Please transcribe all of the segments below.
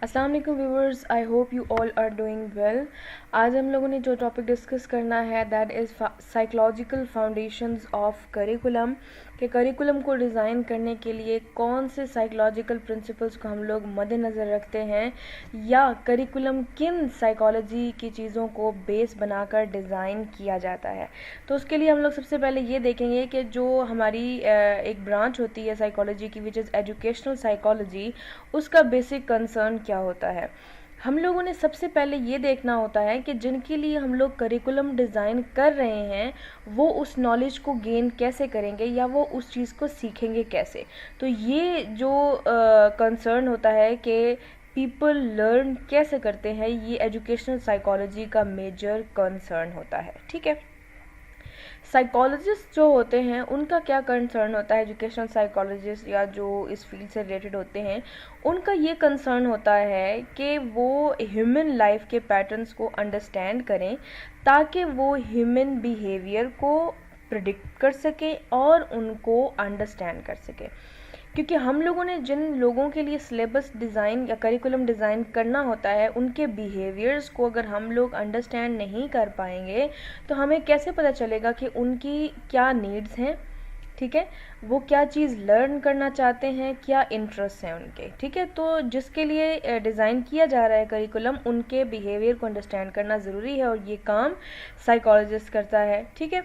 अस्सलाम वालेकुम viewers, I hope you all are doing well. आज हम लोगों ने जो टॉपिक डिस्कस करना है that is psychological foundations of curriculum, कि करिकुलम को डिज़ाइन करने के लिए कौन से साइकोलॉजिकल प्रिंसिपल्स को हम लोग मद्देनज़र रखते हैं, या करिकुलम किन साइकोलॉजी की चीज़ों को बेस बनाकर डिज़ाइन किया जाता है। तो उसके लिए हम लोग सबसे पहले ये देखेंगे कि जो हमारी एक ब्रांच होती है साइकोलॉजी की, विच इज़ एजुकेशनल साइकोलॉजी, उसका बेसिक कंसर्न क्या होता है। हम लोगों ने सबसे पहले ये देखना होता है कि जिनके लिए हम लोग करिकुलम डिज़ाइन कर रहे हैं वो उस नॉलेज को गेन कैसे करेंगे, या वो उस चीज़ को सीखेंगे कैसे। तो ये जो कंसर्न होता है कि पीपल लर्न कैसे करते हैं, ये एजुकेशनल साइकोलॉजी का मेजर कंसर्न होता है। ठीक है, साइकोलॉजिस्ट जो होते हैं उनका क्या कंसर्न होता है, एजुकेशनल साइकोलॉजिस्ट या जो इस फील्ड से रिलेटेड होते हैं, उनका ये कंसर्न होता है कि वो ह्यूमन लाइफ के पैटर्न्स को अंडरस्टैंड करें ताकि वो ह्यूमन बिहेवियर को प्रिडिक्ट कर सकें और उनको अंडरस्टैंड कर सकें। क्योंकि हम लोगों ने जिन लोगों के लिए सिलेबस डिज़ाइन या करिकुलम डिज़ाइन करना होता है, उनके बिहेवियर्स को अगर हम लोग अंडरस्टैंड नहीं कर पाएंगे तो हमें कैसे पता चलेगा कि उनकी क्या नीड्स हैं। ठीक है, वो क्या चीज़ लर्न करना चाहते हैं, क्या इंटरेस्ट हैं उनके। ठीक है, तो जिसके लिए डिज़ाइन किया जा रहा है करिकुलम, उनके बिहेवियर को अंडरस्टैंड करना ज़रूरी है और ये काम साइकोलॉजिस्ट करता है। ठीक है,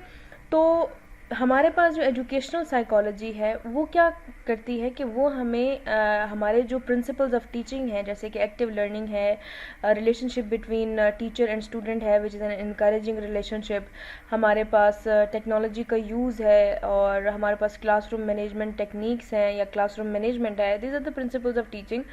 तो हमारे पास जो एजुकेशनल साइकोलॉजी है वो क्या करती है कि वो हमें हमारे जो प्रिंसिपल्स ऑफ टीचिंग है, जैसे कि एक्टिव लर्निंग है, relationship between teacher and student है which is an encouraging relationship, हमारे पास टेक्नोलॉजी का यूज़ है, और हमारे पास क्लासरूम मैनेजमेंट टेक्निक्स हैं या क्लासरूम मैनेजमेंट है। This are the principles of teaching.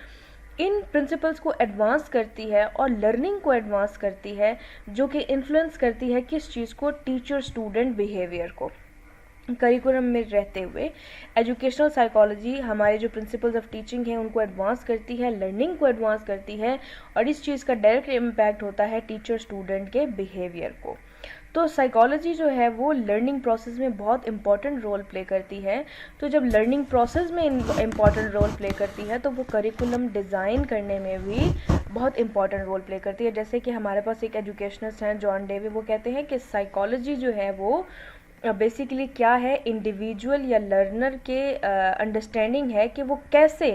इन प्रिंसिपल्स को एडवांस करती है और लर्निंग को एडवांस करती है, जो कि इन्फ्लुएंस करती है किस चीज़ को, टीचर स्टूडेंट बिहेवियर को। करिकुलम में रहते हुए एजुकेशनल साइकोलॉजी हमारे जो प्रिंसिपल्स ऑफ टीचिंग हैं उनको एडवांस करती है, लर्निंग को एडवांस करती है, और इस चीज़ का डायरेक्ट इम्पैक्ट होता है टीचर स्टूडेंट के बिहेवियर को। तो साइकोलॉजी जो है वो लर्निंग प्रोसेस में बहुत इंपॉर्टेंट रोल प्ले करती है। तो जब लर्निंग प्रोसेस में इम्पॉर्टेंट रोल प्ले करती है तो वो करिकुलम डिज़ाइन करने में भी बहुत इंपॉर्टेंट रोल प्ले करती है। जैसे कि हमारे पास एक एजुकेशनिस्ट हैं जॉन डेवी, वो कहते हैं कि साइकोलॉजी जो है वो बेसिकली क्या है, इंडिविजुअल या लर्नर के अंडरस्टैंडिंग है कि वो कैसे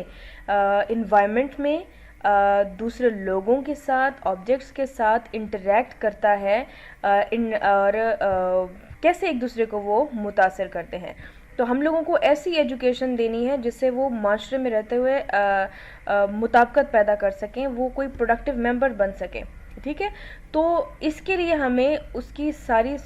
इन्वायरमेंट में दूसरे लोगों के साथ, ऑब्जेक्ट्स के साथ इंटरेक्ट करता है, और कैसे एक दूसरे को वो मुतासर करते हैं। तो हम लोगों को ऐसी एजुकेशन देनी है जिससे वो माशरे में रहते हुए मुताबिकत पैदा कर सकें, वो कोई प्रोडक्टिव मेंबर बन सकें। ठीक है, तो इसके लिए हमें उसकी सारी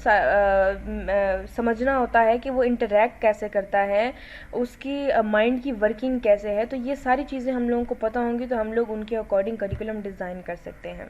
समझना होता है कि वो इंटरेक्ट कैसे करता है, उसकी माइंड की वर्किंग कैसे है। तो ये सारी चीज़ें हम लोगों को पता होंगी तो हम लोग उनके अकॉर्डिंग करिकुलम डिज़ाइन कर सकते हैं।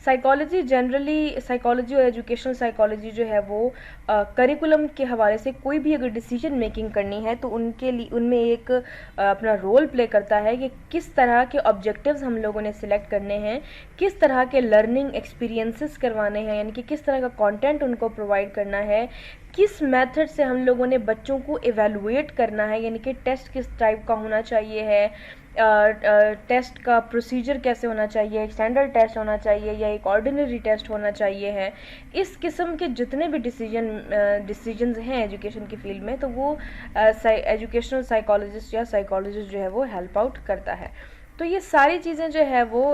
साइकोलॉजी जनरली, साइकोलॉजी और एजुकेशनल साइकोलॉजी जो है वो करिकुलम के हवाले से कोई भी अगर डिसीजन मेकिंग करनी है तो उनके लिए उनमें एक अपना रोल प्ले करता है कि किस तरह के ऑब्जेक्टिव्स हम लोगों ने सिलेक्ट करने हैं, किस तरह के लर्निंग एक्सपीरियंसेस करवाने हैं, यानी कि किस तरह का कंटेंट उनको प्रोवाइड करना है, किस मेथड से हम लोगों ने बच्चों को इवेलुएट करना है, यानी कि टेस्ट किस टाइप का होना चाहिए है, टेस्ट का प्रोसीजर कैसे होना चाहिए, एक स्टैंडर्ड टेस्ट होना चाहिए या एक ऑर्डिनरी टेस्ट होना चाहिए है। इस किस्म के जितने भी डिसीजंस हैं एजुकेशन की फील्ड में, तो वो एजुकेशनल साइकोलॉजिस्ट या साइकोलॉजिस्ट जो है वो हेल्प आउट करता है। तो ये सारी चीज़ें जो है वो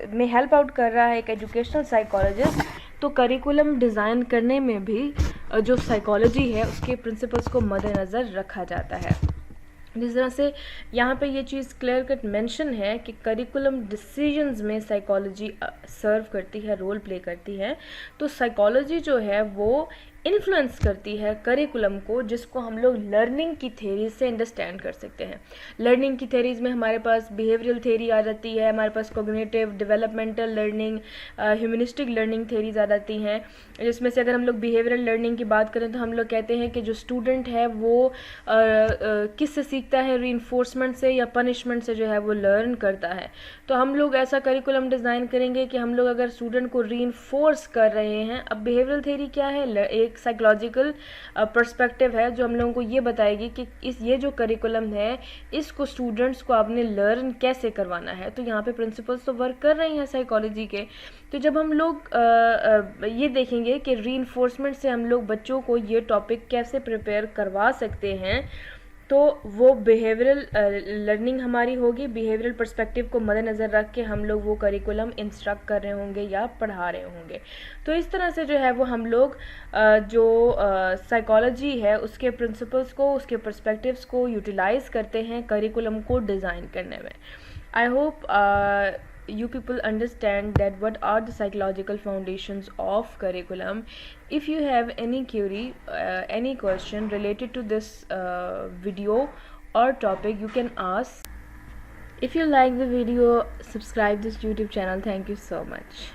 में हेल्प आउट कर रहा है एक एजुकेशनल साइकोलॉजिस्ट। तो करिकुलम डिज़ाइन करने में भी जो साइकोलॉजी है उसके प्रिंसिपल्स को मद्देनज़र रखा जाता है। जिस तरह से यहाँ पे ये चीज़ क्लियर कट मेंशन है कि करिकुलम डिसीजंस में साइकोलॉजी सर्व करती है, रोल प्ले करती है। तो साइकोलॉजी जो है वो इन्फ्लुएंस करती है करिकुलम को, जिसको हम लोग लर्निंग की थेरीज से अंडरस्टैंड कर सकते हैं। लर्निंग की थेरीज में हमारे पास बिहेवियरल थेरी आ जाती है, हमारे पास cognitive, developmental learning, humanistic learning theories आ जाती हैं। जिसमें से अगर हम लोग बिहेवियरल लर्निंग की बात करें तो हम लोग कहते हैं कि जो स्टूडेंट है वो किस से सीखता है, रीइंफोर्समेंट से या पनिशमेंट से जो है वो लर्न करता है। तो हम लोग ऐसा करिकुलम डिज़ाइन करेंगे कि हम लोग अगर स्टूडेंट को रीइंफोर्स कर रहे हैं, अब बिहेवियरल थेरी क्या है, एक एक साइकोलॉजिकल पर्सपेक्टिव है जो हम लोगों को ये बताएगी कि ये जो करिकुलम है इसको स्टूडेंट्स को आपने लर्न कैसे करवाना है। तो यहाँ पे प्रिंसिपल्स तो वर्क कर रहे हैं साइकोलॉजी के। तो जब हम लोग ये देखेंगे कि रीइंफोर्समेंट से हम लोग बच्चों को ये टॉपिक कैसे प्रिपेयर करवा सकते हैं, तो वो बिहेवियरल लर्निंग हमारी होगी। बिहेवियरल पर्सपेक्टिव को मद्देनज़र रख के हम लोग वो करिकुलम इंस्ट्रक्ट कर रहे होंगे या पढ़ा रहे होंगे। तो इस तरह से जो है वो हम लोग जो साइकोलॉजी है उसके प्रिंसिपल्स को, उसके पर्सपेक्टिव्स को यूटिलाइज़ करते हैं करिकुलम को डिज़ाइन करने में। I hope you people understand that what are the psychological foundations of curriculum. If you have any query, any question related to this video or topic, you can ask. If you like the video, subscribe this YouTube channel. Thank you so much.